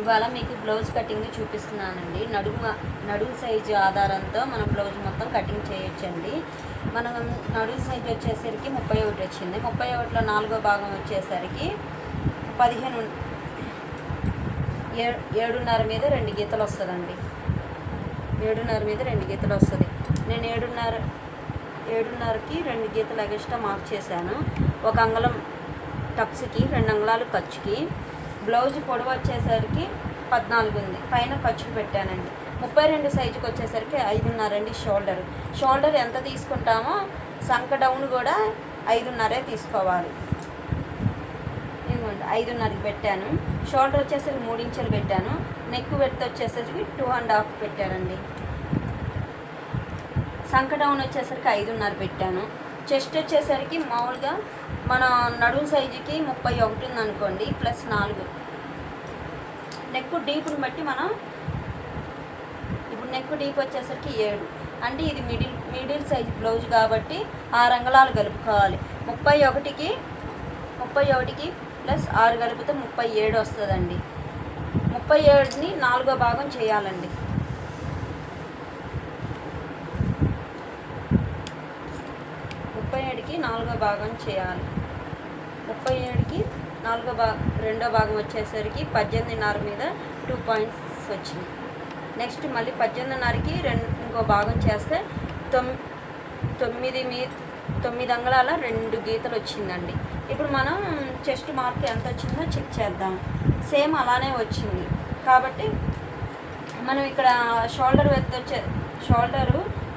ఇవాళ మీకు blouse cutting చూపిస్తున్నానండి. నడుము సైజు ఆధారంతో మనం బ్లౌజ్ మొత్తం కటింగ్ చేయొచ్చండి. మనం నడుము సైజు వచ్చేసరికి 31 వచ్చింది. 31లో 4వ భాగం వచ్చేసరికి 7.5 మీద 2 గీతలు వస్తుందండి. 7.5 మీద 2 గీతలు వస్తుంది. నేను 7.5కి 2 గీతలు ఎక్స్ట్రా మార్క్ చేశాను. 1 అంగుళం టక్స్కి, 2 అంగుళాలు ఖర్చుకి. బ్లౌజ్ పొడవు వచ్చేసరికి 14 ఉంది. పైన ఖర్చుకు పెట్టానండి. 32 సైజుకి వచ్చేసరికి 5.5 అండి. షోల్డర్ ఎంత తీసుకుంటామో సంక డౌన్ కూడా 5.5 తీసుకోవాలి. ఇదిగోండి 5.5కి పెట్టాను. షోల్డర్ వచ్చేసరికి 3 ఇంచులు పెట్టాను. నెక్ విడ్త్ వచ్చేసరికి 2.5 పెట్టానండి. సంక డౌన్ వచ్చేసరికి 5.5 పెట్టాను. చెస్ట్ వచ్చేసరికి మామూలుగా మన నడుము సైజుకి 31 ఉందనుకోండి, +4. నెక్ డీప్ని బట్టి మనం ఇప్పుడు నెక్ డీప్ వచ్చేసరికి 7 అంటే ఇది మిడిల్ సైజ్ బ్లౌజ్ కాబట్టి 6 అంగుళాలు కలుపుకోవాలి. 31కి +6 కలిపితే 37 వస్తుందండి. 37ని 4వ భాగం చేయాలండి. 37కి 4వ భాగం చేయాలి. 37కి 2వ భాగం వచ్చేసరికి 18.5 మీద 2 పాయింట్స్ వచ్చింది. నెక్స్ట్ మళ్ళీ 18.5కి ఇంకో భాగం చేస్తే 9 అంగుళాల 2 గీతలు వచ్చిందండి. ఇప్పుడు మనం చెస్ట్ మార్క్ ఎంత వచ్చిందో చెక్ చేద్దాం. సేమ్ అలానే వచ్చింది కాబట్టి మనం ఇక్కడ షోల్డరు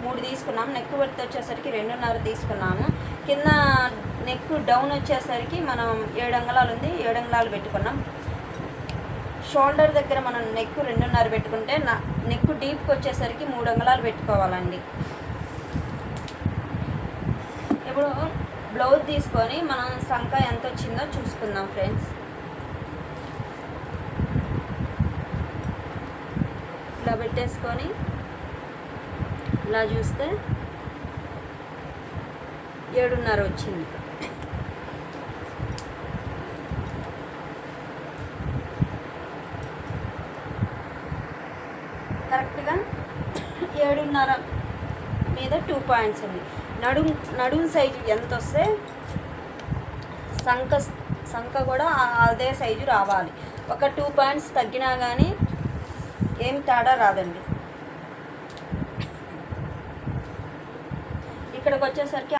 3 తీసుకున్నాము. నెక్ విడ్త్ వచ్చేసరికి 2.5 తీసుకున్నాము. కింద నెక్ డౌన్ వచ్చేసరికి మనం 7 అంగుళాలు ఉంది, 7 అంగుళాలు పెట్టుకున్నాం. షోల్డర్ దగ్గర మనం నెక్ 2.5 పెట్టుకుంటే నెక్ డీప్కి వచ్చేసరికి 3 అంగుళాలు పెట్టుకోవాలండి. ఇప్పుడు బ్లౌజ్ తీసుకొని మనం సంక ఎంత వచ్చిందో చూసుకుందాం ఫ్రెండ్స్. ఇలా పెట్టేసుకొని ఇలా చూస్తే 7.5 వచ్చింది. కరెక్ట్గా 7.5 మీద 2 పాయింట్స్ ఉంది. నడుము సైజు ఎంత వస్తే సంక కూడా అదే సైజు రావాలి. ఒక 2 పాయింట్స్ తగ్గినా కానీ ఏం తేడా రాదండి. ఇక్కడికి వచ్చేసరికి